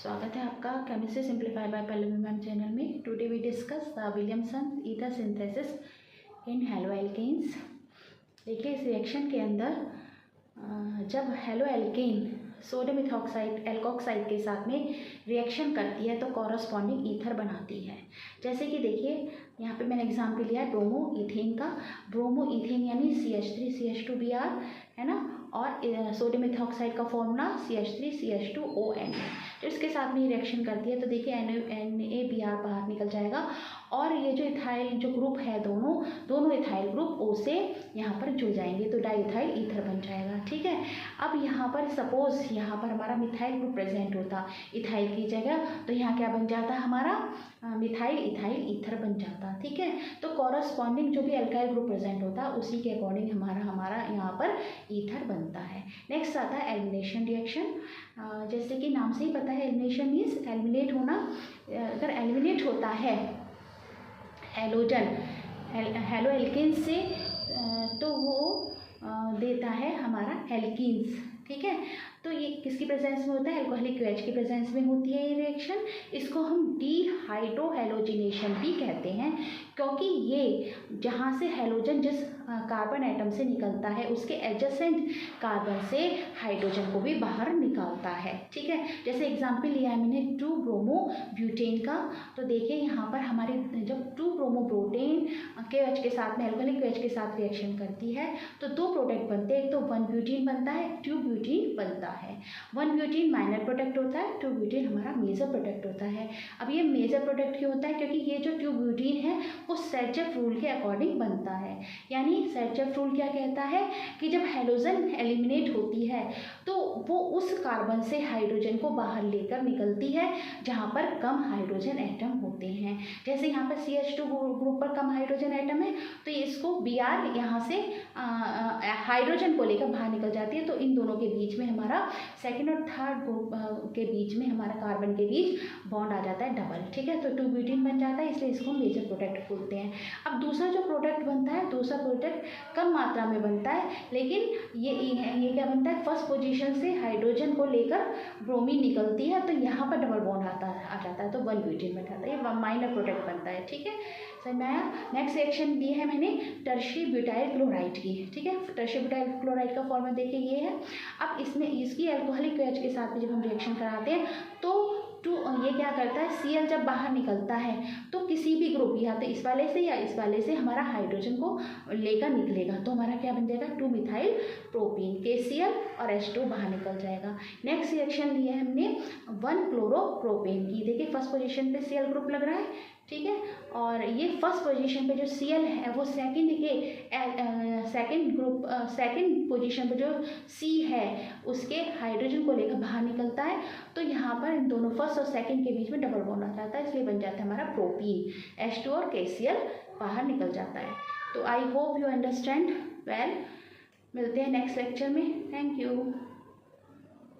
स्वागत है आपका chemistry simplified by Pallavi ma'am channel में। Today we discuss the Williamson ether synthesis in halo alkanes. देखिए, इस रिएक्शन के अंदर जब halo alkane sodium ethoxide alkoxide के साथ में रिएक्शन करती है तो कॉरस्पॉन्डिंग ईथर बनाती है। जैसे कि देखिए, यहाँ पे मैंने एग्जाम्पल लिया है ब्रोमो इथेन का। ब्रोमो इथेन यानी CH3CH2Br है ना, और सोडियम इथॉक्साइड का फॉर्मूला CH3CH2ON। तो इसके साथ में रिएक्शन करती है तो देखिए NaBr बाहर निकल जाएगा, और ये जो इथाइल जो ग्रुप है दोनों इथाइल ग्रुप O से यहाँ पर जुड़ जाएंगे तो डाइइथाइल ईथर बन जाएगा। ठीक है, अब यहाँ पर सपोज यहाँ पर हमारा मिथाइल ग्रुप प्रेजेंट होता इथाइल की जगह, तो यहाँ क्या बन जाता हमारा मिथाइल इथाइल ईथर बन जाता। ठीक है, तो कॉरस्पॉन्डिंग जो भी अल्काइल ग्रुप प्रेजेंट होता है उसी के अकॉर्डिंग हमारा यहाँ पर ईथर बनता है। नेक्स्ट आता है एलिमिनेशन रिएक्शन। जैसे कि नाम से ही पता है, एलिमिनेशन मीन्स एलिमिनेट होना। अगर एलिमिनेट होता है हेलोजन हेलो एल्केन्स से तो वो देता है हमारा एल्कीन्स। ठीक है, तो ये किसकी प्रेजेंस में होता है? अल्कोहलिक OH की प्रेजेंस में होती है ये रिएक्शन। इसको हम डीहाइड्रोहेलोजिनेशन भी कहते हैं, क्योंकि ये जहाँ से हेलोजन जिस कार्बन एटम से निकलता है उसके एडजेसेंट कार्बन से हाइड्रोजन को भी बाहर निकालता है। ठीक है, जैसे एग्जाम्पल लिया है मैंने 2-ब्रोमो-ब्यूटेन का। तो देखिए यहाँ पर हमारे जब 2-ब्रोमो-ब्यूटेन के OH के साथ में अल्कोहलिक OH के साथ रिएक्शन करती है तो दो प्रोडक्ट बनते हैं। एक तो 1-ब्यूटीन बनता है, 2-ब्यूटीन बनता है। 1-ब्यूटीन माइनर प्रोडक्ट होता है, 2-ब्यूटीन हमारा मेजर प्रोडक्ट होता है। अब ये मेजर प्रोडक्ट क्यों होता है? क्योंकि ये जो 2-ब्यूटीन है वो सेरचेफ रूल के अकॉर्डिंग बनता है। यानी सेरचेफ रूल क्या कहता है कि जब हेलोजन एलिमिनेट होती है तो वो उस कार्बन से हाइड्रोजन को बाहर लेकर निकलती है जहाँ पर कम हाइड्रोजन एटम होते हैं। जैसे यहाँ पर CH2 ग्रुप पर कम हाइड्रोजन एटम है तो इसको Br यहाँ से हाइड्रोजन को लेकर बाहर निकल जाती है, तो इन दोनों के बीच में हमारा सेकेंड और थर्ड ग्रुप के बीच में हमारा कार्बन के बीच बॉन्ड आ जाता है डबल। ठीक है, तो 2-ब्यूटीन बन जाता है, इसलिए इसको मेजर प्रोडक्ट बोलते हैं। अब दूसरा जो प्रोडक्ट बनता है, दूसरा प्रोडक्ट कम मात्रा में बनता है, लेकिन ये क्या बनता है? फर्स्ट पोजीशन से हाइड्रोजन को लेकर ब्रोमीन निकलती है तो यहाँ पर डबल बॉन्ड आ जाता है, तो 1-ब्यूटीन बन जाता है। ये माइनर प्रोडक्ट बनता है। ठीक है, सर मैं नेक्स्ट रिएक्शन दी है मैंने टर्शी ब्यूटाइल क्लोराइड की। ठीक है, टर्शी ब्यूटाइल क्लोराइड का फॉर्मूला देखिए ये है। अब इसमें इसकी अल्कोहलिक OH के साथ में जब हम रिएक्शन कराते हैं तो ये क्या करता है, Cl जब बाहर निकलता है तो किसी भी ग्रुप या तो इस वाले से या इस वाले से हमारा हाइड्रोजन को लेकर निकलेगा, तो हमारा क्या बन जाएगा? 2-मिथाइल प्रोपीन, KCl और H2 बाहर निकल जाएगा। नेक्स्ट रिएक्शन लिया है हमने 1-क्लोरोप्रोपेन की। देखिए फर्स्ट पोजीशन पे Cl ग्रुप लग रहा है। ठीक है, और ये फर्स्ट पोजीशन पे जो Cl है वो सेकंड पोजीशन पे जो C है उसके हाइड्रोजन को लेकर बाहर निकलता है, तो यहाँ पर इन दोनों फर्स्ट और सेकंड के बीच में डबल बॉन्ड आ जाता है, इसलिए बन जाता है हमारा प्रोपीन। H2 और KCl बाहर निकल जाता है। तो I hope you understand well. मिलते हैं नेक्स्ट लेक्चर में। Thank you.